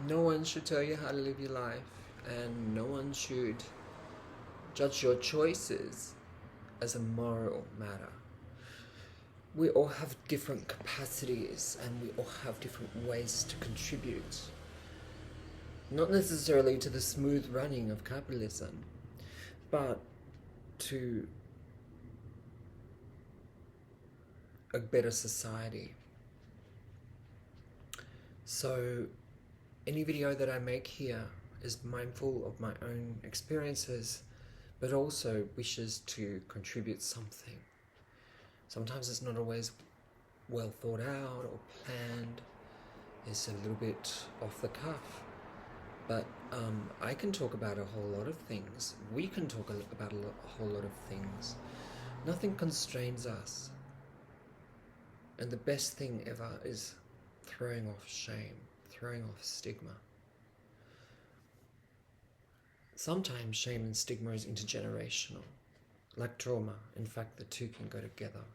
No one should tell you how to live your life, and no one should judge your choices as a moral matter. We all have different capacities and we all have different ways to contribute. Not necessarily to the smooth running of capitalism, but to a better society. So any video that I make here is mindful of my own experiences, but also wishes to contribute something. Sometimes it's not always well thought out or planned. It's a little bit off the cuff. But I can talk about a whole lot of things. We can talk about a whole lot of things. Nothing constrains us. And the best thing ever is throwing off shame, throwing off stigma. Sometimes shame and stigma is intergenerational, like trauma. In fact, the two can go together.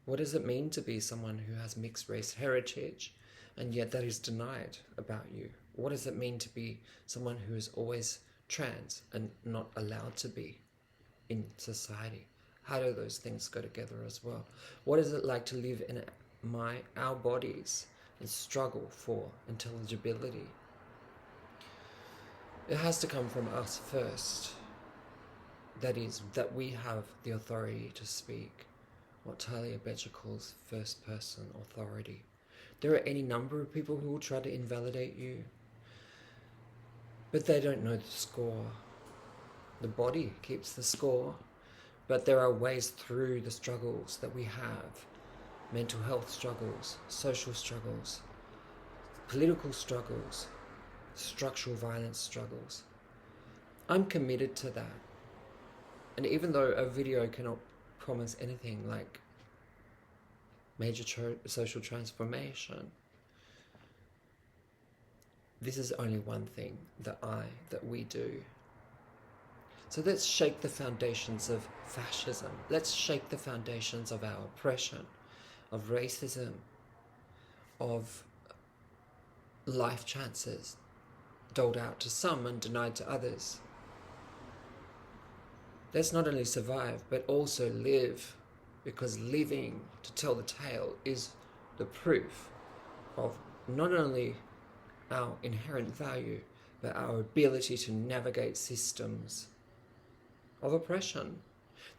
What does it mean to be someone who has mixed race heritage and yet that is denied about you? What does it mean to be someone who is always trans and not allowed to be in society? How do those things go together as well? What is it like to live in our bodies and struggle for intelligibility? It has to come from us first. That is, that we have the authority to speak. What Talia Becher calls first person authority. There are any number of people who will try to invalidate you, but they don't know the score. The body keeps the score, but there are ways through the struggles that we have. Mental health struggles, social struggles, political struggles, structural violence struggles. I'm committed to that. And even though a video cannot promise anything like major social transformation, this is only one thing that we do. So let's shake the foundations of fascism. Let's shake the foundations of our oppression, of racism, of life chances doled out to some and denied to others. Let's not only survive, but also live, because living to tell the tale is the proof of not only our inherent value, but our ability to navigate systems of oppression.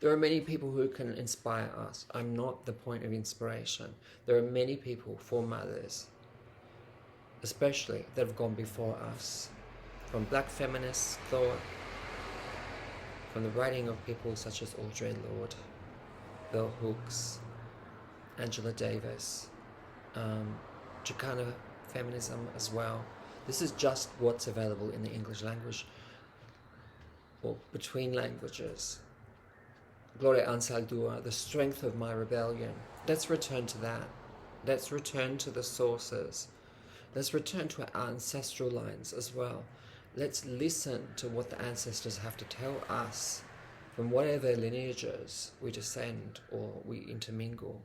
There are many people who can inspire us. I'm not the point of inspiration. There are many people, foremothers, especially, that have gone before us, from black feminist thought, from the writing of people such as Audre Lorde, Bell Hooks, Angela Davis, Chicana feminism as well. This is just what's available in the English language, or between languages. Gloria Anzaldúa, the strength of my rebellion. Let's return to that. Let's return to the sources. Let's return to our ancestral lines as well. Let's listen to what the ancestors have to tell us from whatever lineages we descend or we intermingle.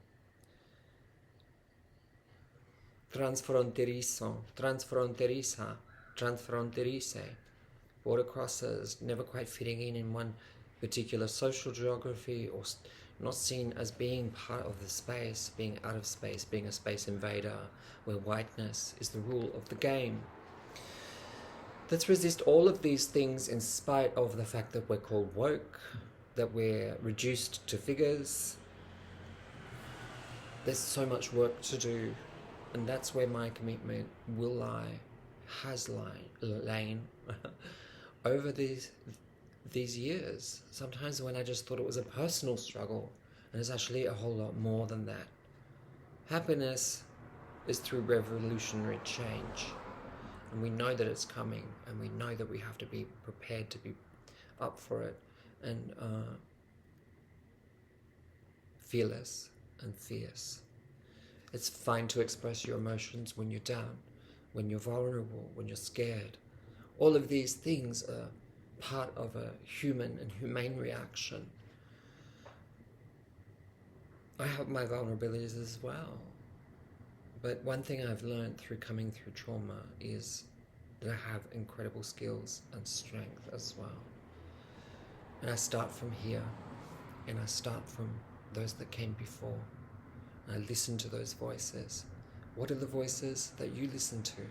Trans-fronterizo, trans-fronteriza, trans-fronterize. Border crossers, never quite fitting in one particular social geography, or not seen as being part of the space, being out of space, being a space invader, where whiteness is the rule of the game. Let's resist all of these things in spite of the fact that we're called woke, that we're reduced to figures. There's so much work to do, and that's where my commitment will lie, has lain over these years. Sometimes when I just thought it was a personal struggle, and it's actually a whole lot more than that. Happiness is through revolutionary change. And we know that it's coming, and we know that we have to be prepared to be up for it, and fearless and fierce. It's fine to express your emotions when you're down, when you're vulnerable, when you're scared. All of these things are part of a human and humane reaction. I have my vulnerabilities as well. But one thing I've learned through coming through trauma is that have incredible skills and strength as well. And I start from here, and I start from those that came before. And I listen to those voices. What are the voices that you listen to?